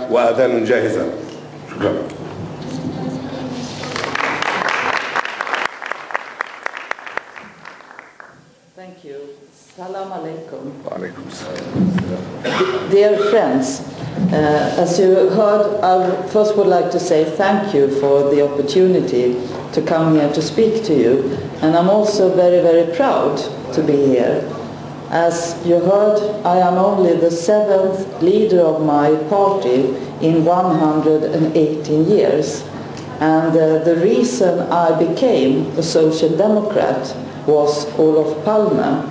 وأذان جاهزة. شكرا. Thank you. Salam alaikum. وعليكم السلام. Dear friends, as you heard, I first would like to say thank you for the opportunity to come here to speak to you. And I'm also very, very proud to be here. As you heard, I am only the 7th leader of my party in 118 years. And the reason I became a Social Democrat was Olof Palme.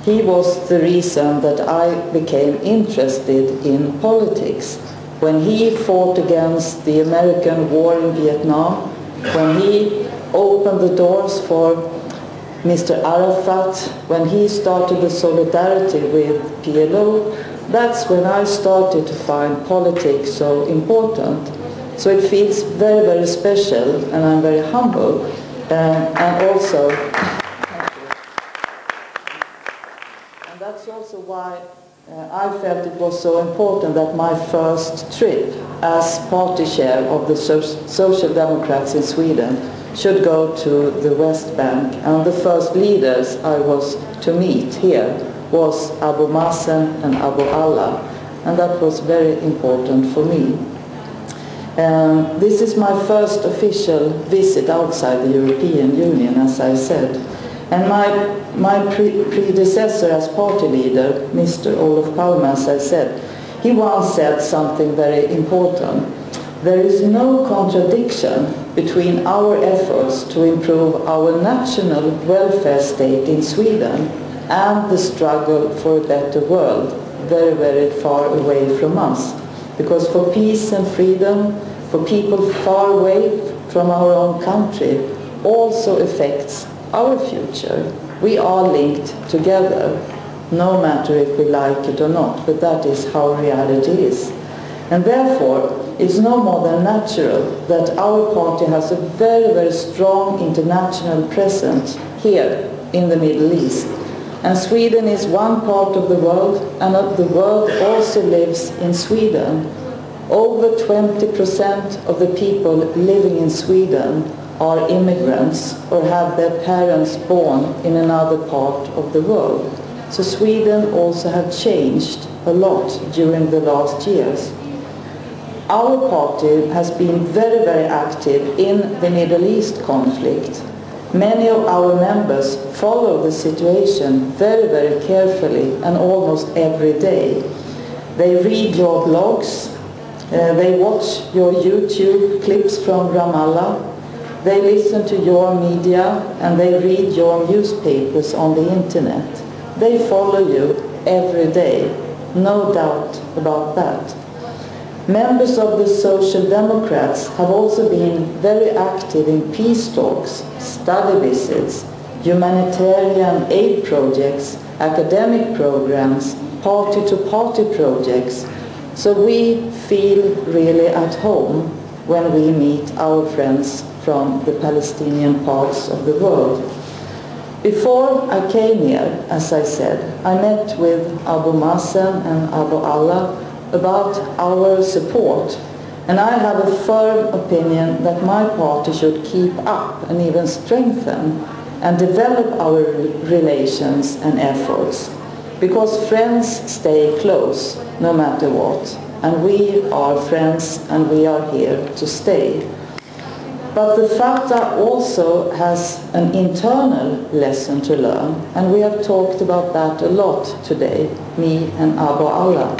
He was the reason that I became interested in politics. When he fought against the American war in Vietnam, when he opened the doors for Mr. Arafat, when he started the solidarity with PLO, that's when I started to find politics so important. So it feels very, very special, and I'm very humble. And also, and that's also why I felt it was so important that my first trip as party chair of the Social Democrats in Sweden should go to the West Bank. And the first leaders I was to meet here was Abu Mazen and Abu Allah. And that was very important for me. This is my first official visit outside the European Union, as I said. And my predecessor as party leader, Mr. Olof Palme, as I said, he once said something very important. There is no contradiction between our efforts to improve our national welfare state in Sweden and the struggle for a better world, very, very far away from us. Because for peace and freedom, for people far away from our own country, also affects our future. We are linked together, no matter if we like it or not, but that is how reality is. And therefore, it's no more than natural that our party has a very, very strong international presence here in the Middle East. And Sweden is one part of the world, and the world also lives in Sweden. Over 20% of the people living in Sweden are immigrants or have their parents born in another part of the world. So Sweden also has changed a lot during the last years. Our party has been very, very active in the Middle East conflict. Many of our members follow the situation very, very carefully and almost every day. They read your blogs, they watch your YouTube clips from Ramallah, they listen to your media, and they read your newspapers on the internet. They follow you every day, no doubt about that. Members of the Social Democrats have also been very active in peace talks, study visits, humanitarian aid projects, academic programs, party-to-party projects. So we feel really at home when we meet our friends from the Palestinian parts of the world. Before I came here, as I said, I met with Abu Mazen and Abu Allah about our support, and I have a firm opinion that my party should keep up and even strengthen and develop our relations and efforts, because friends stay close no matter what, and we are friends and we are here to stay. But the FATA also has an internal lesson to learn, and we have talked about that a lot today, me and Abu Allah.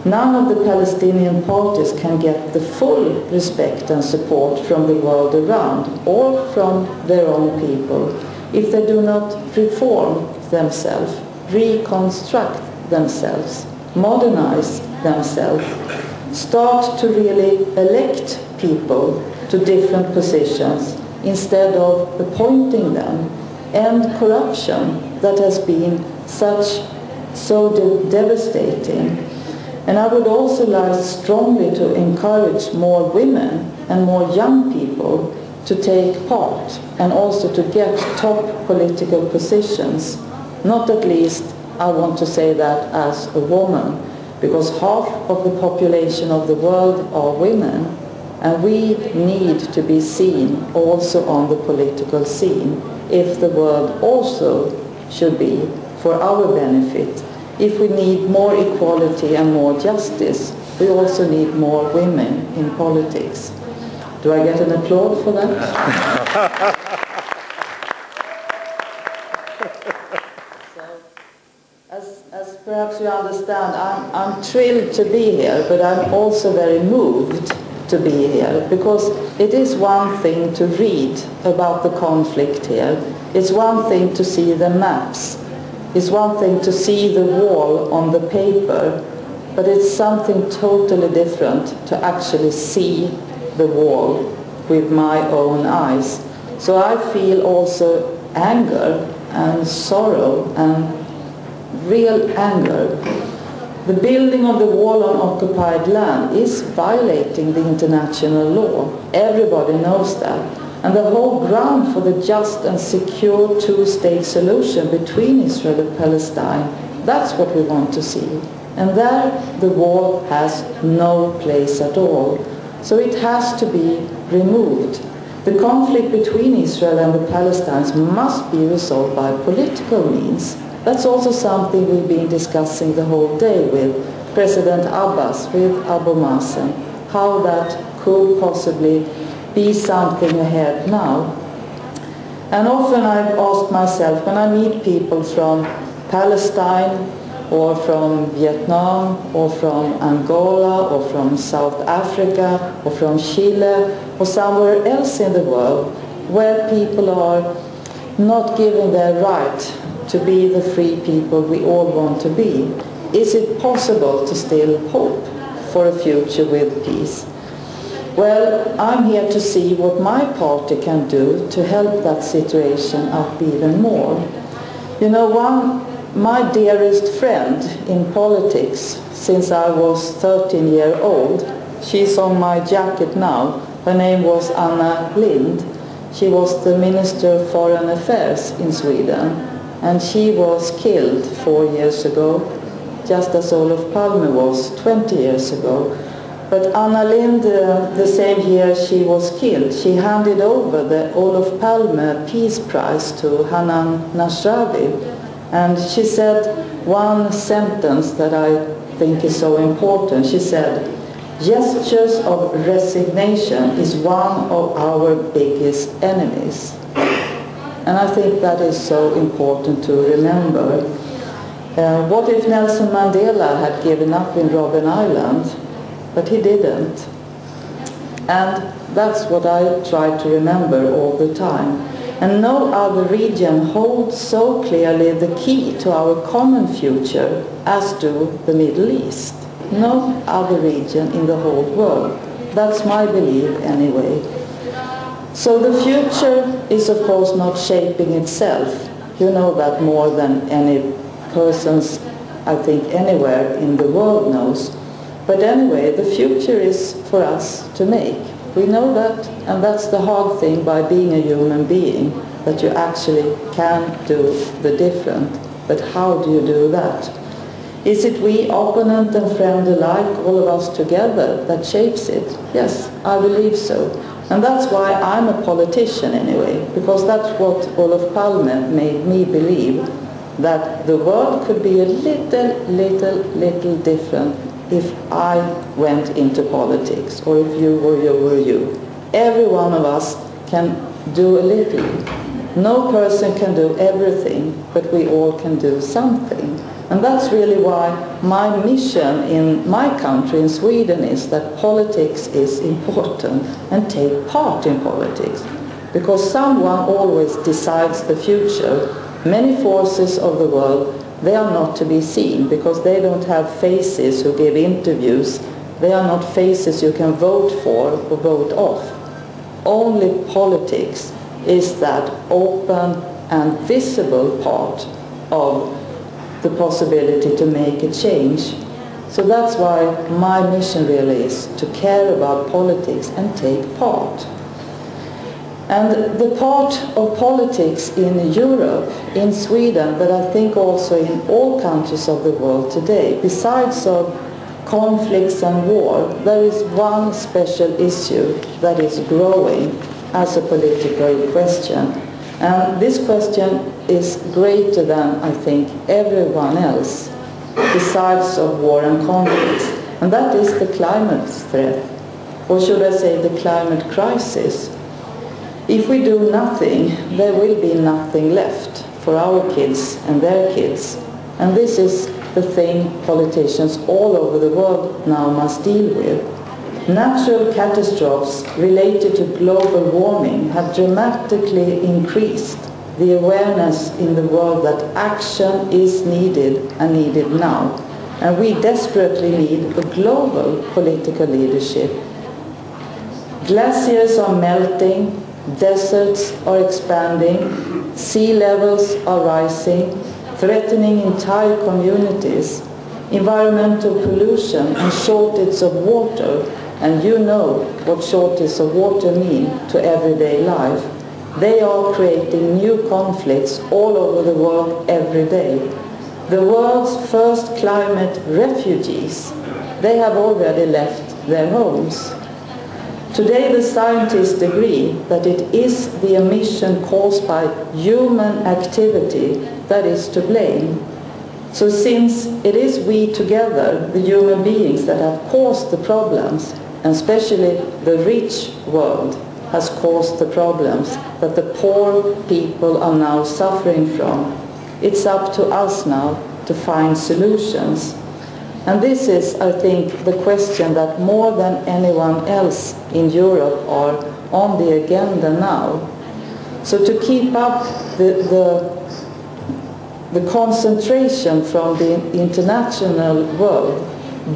None of the Palestinian parties can get the full respect and support from the world around or from their own people if they do not reform themselves, reconstruct themselves, modernize themselves, start to really elect people to different positions instead of appointing them, end corruption that has been so devastating. And I would also like strongly to encourage more women and more young people to take part and also to get top political positions. Not at least, I want to say that as a woman, because half of the population of the world are women, and we need to be seen also on the political scene if the world also should be for our benefit. If we need more equality and more justice, we also need more women in politics. Do I get an applaud for that? As perhaps you understand, I'm thrilled to be here, but I'm also very moved to be here, because it is one thing to read about the conflict here. It's one thing to see the maps. It's one thing to see the wall on the paper, but it's something totally different to actually see the wall with my own eyes. So I feel also anger and sorrow and real anger. The building of the wall on occupied land is violating the international law. Everybody knows that. And the whole ground for the just and secure two-state solution between Israel and Palestine, that's what we want to see. And there the wall has no place at all. So it has to be removed. The conflict between Israel and the Palestinians must be resolved by political means. That's also something we've been discussing the whole day with President Abbas, with Abu Mazen, how that could possibly be something ahead now. And often I've asked myself, when I meet people from Palestine or from Vietnam or from Angola or from South Africa or from Chile or somewhere else in the world where people are not given their right to be the free people we all want to be, is it possible to still hope for a future with peace? Well, I'm here to see what my party can do to help that situation up even more. You know, my dearest friend in politics since I was 13 years old, she's on my jacket now, her name was Anna Lindh. She was the Minister of Foreign Affairs in Sweden, and she was killed 4 years ago, just as Olof Palme was 20 years ago. But Anna Lindh, the same year she was killed, she handed over the Olof Palme Peace Prize to Hanan Nasrawi. And she said one sentence that I think is so important. She said, "Gestures of resignation is one of our biggest enemies." And I think that is so important to remember. What if Nelson Mandela had given up in Robben Island? But he didn't. And that's what I try to remember all the time. And no other region holds so clearly the key to our common future as do the Middle East. No other region in the whole world. That's my belief anyway. So the future is of course not shaping itself. You know that more than any persons, I think, anywhere in the world knows. But anyway, the future is for us to make. We know that, and that's the hard thing by being a human being, that you actually can do the different. But how do you do that? Is it we, opponent and friend alike, all of us together, that shapes it? Yes, I believe so. And that's why I'm a politician anyway, because that's what Olof Palme made me believe, that the world could be a little different if I went into politics, or if you were you. Every one of us can do a little. No person can do everything, but we all can do something. And that's really why my mission in my country, in Sweden, is that politics is important, and take part in politics. Because someone always decides the future. Many forces of the world, they are not to be seen because they don't have faces who give interviews. They are not faces you can vote for or vote off. Only politics is that open and visible part of the possibility to make a change. So that's why my mission really is to care about politics and take part. And the part of politics in Europe, in Sweden, but I think also in all countries of the world today, besides of conflicts and war, there is one special issue that is growing as a political question. And this question is greater than, I think, everyone else, besides of war and conflicts. And that is the climate threat, or should I say the climate crisis. If we do nothing, there will be nothing left for our kids and their kids. And this is the thing politicians all over the world now must deal with. Natural catastrophes related to global warming have dramatically increased the awareness in the world that action is needed and needed now. And we desperately need a global political leadership. Glaciers are melting, deserts are expanding, sea levels are rising, threatening entire communities, environmental pollution and shortage of water, and you know what shortage of water mean to everyday life. They are creating new conflicts all over the world every day. The world's first climate refugees, they have already left their homes. Today the scientists agree that it is the emission caused by human activity that is to blame. So since it is we together, the human beings, that have caused the problems, and especially the rich world has caused the problems that the poor people are now suffering from, it's up to us now to find solutions. And this is, I think, the question that more than anyone else in Europe are on the agenda now. So to keep up the concentration from the international world,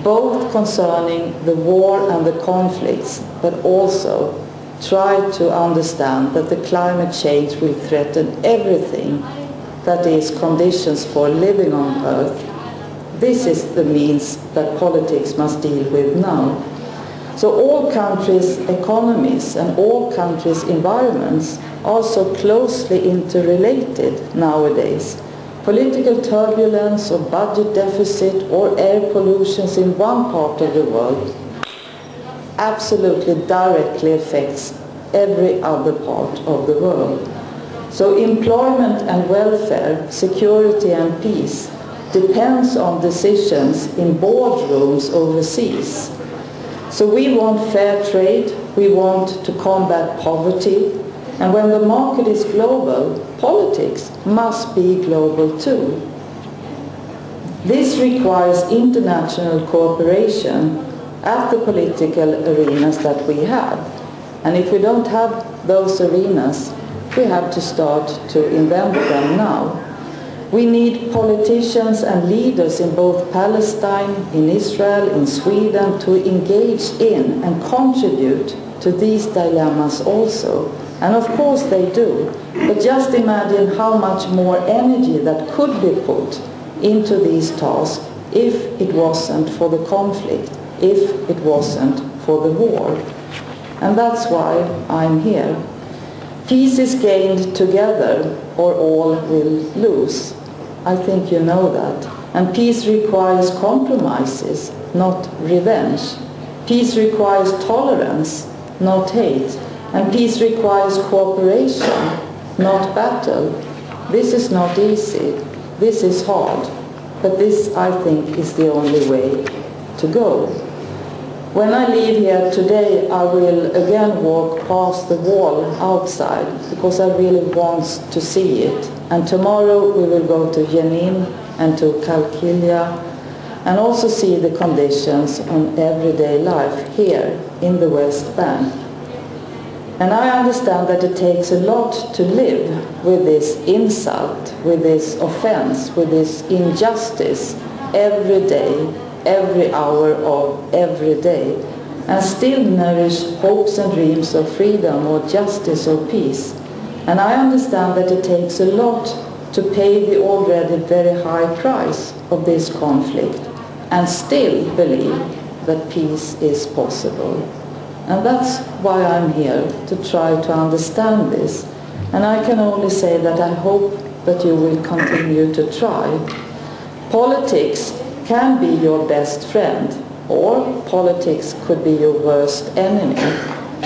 both concerning the war and the conflicts, but also try to understand that the climate change will threaten everything that is conditions for living on Earth. This is the means that politics must deal with now. So all countries' economies and all countries' environments are so closely interrelated nowadays. Political turbulence or budget deficit or air pollutions in one part of the world absolutely directly affects every other part of the world. So employment and welfare, security and peace depends on decisions in boardrooms overseas. So we want fair trade, we want to combat poverty, and when the market is global, politics must be global too. This requires international cooperation at the political arenas that we have. And if we don't have those arenas, we have to start to invent them now. We need politicians and leaders in both Palestine, in Israel, in Sweden to engage in and contribute to these dilemmas also. And of course they do. But just imagine how much more energy that could be put into these tasks if it wasn't for the conflict, if it wasn't for the war. And that's why I'm here. Peace is gained together or all will lose. I think you know that. And peace requires compromises, not revenge. Peace requires tolerance, not hate. And peace requires cooperation, not battle. This is not easy. This is hard. But this, I think, is the only way to go. When I leave here today, I will again walk past the wall outside because I really want to see it. And tomorrow we will go to Jenin and to Kalkilia and also see the conditions on everyday life here in the West Bank. And I understand that it takes a lot to live with this insult, with this offense, with this injustice every day, every hour of every day, and still nourish hopes and dreams of freedom or justice or peace. And I understand that it takes a lot to pay the already very high price of this conflict and still believe that peace is possible. And that's why I'm here, to try to understand this. And I can only say that I hope that you will continue to try. Politics can be your best friend, or politics could be your worst enemy.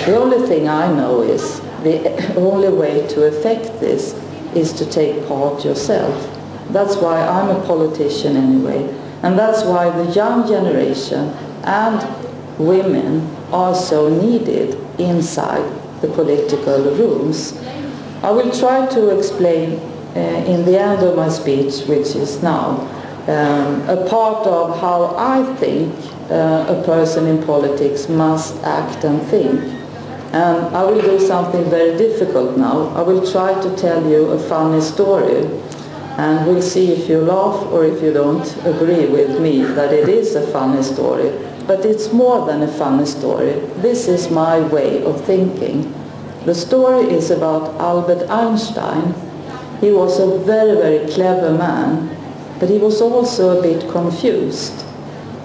The only thing I know is the only way to affect this is to take part yourself. That's why I'm a politician anyway, and that's why the young generation and women are so needed inside the political rooms. I will try to explain in the end of my speech, which is now, a part of how I think a person in politics must act and think. And I will do something very difficult now. I will try to tell you a funny story, and we'll see if you laugh or if you don't agree with me that it is a funny story. But it's more than a funny story. This is my way of thinking. The story is about Albert Einstein. He was a very, very clever man, but he was also a bit confused.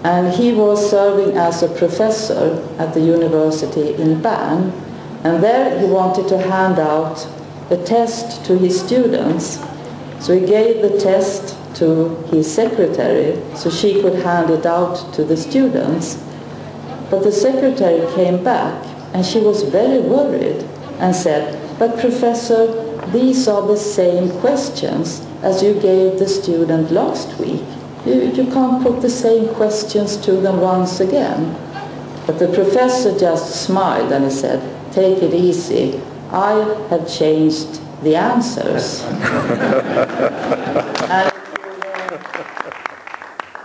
And he was serving as a professor at the university in Bern, and there he wanted to hand out a test to his students. So he gave the test to his secretary so she could hand it out to the students. But the secretary came back and she was very worried and said, "But Professor, these are the same questions as you gave the student last week. You can't put the same questions to them once again." But the professor just smiled and he said, "Take it easy. I have changed the answers." And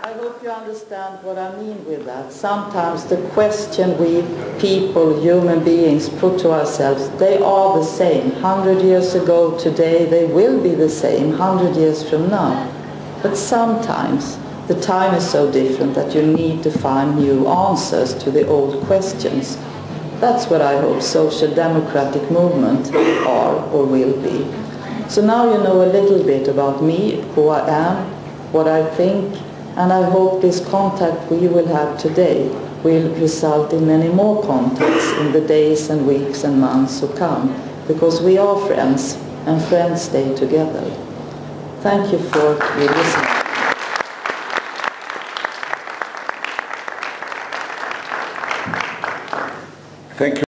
I hope you understand what I mean with that. Sometimes the question we people, human beings, put to ourselves, they are the same. 100 years ago today, they will be the same 100 years from now. But sometimes the time is so different that you need to find new answers to the old questions. That's what I hope social democratic movement are or will be. So now you know a little bit about me, who I am, what I think, and I hope this contact we will have today will result in many more contacts in the days and weeks and months to come, because we are friends, and friends stay together. Thank you for your listening. Thank you.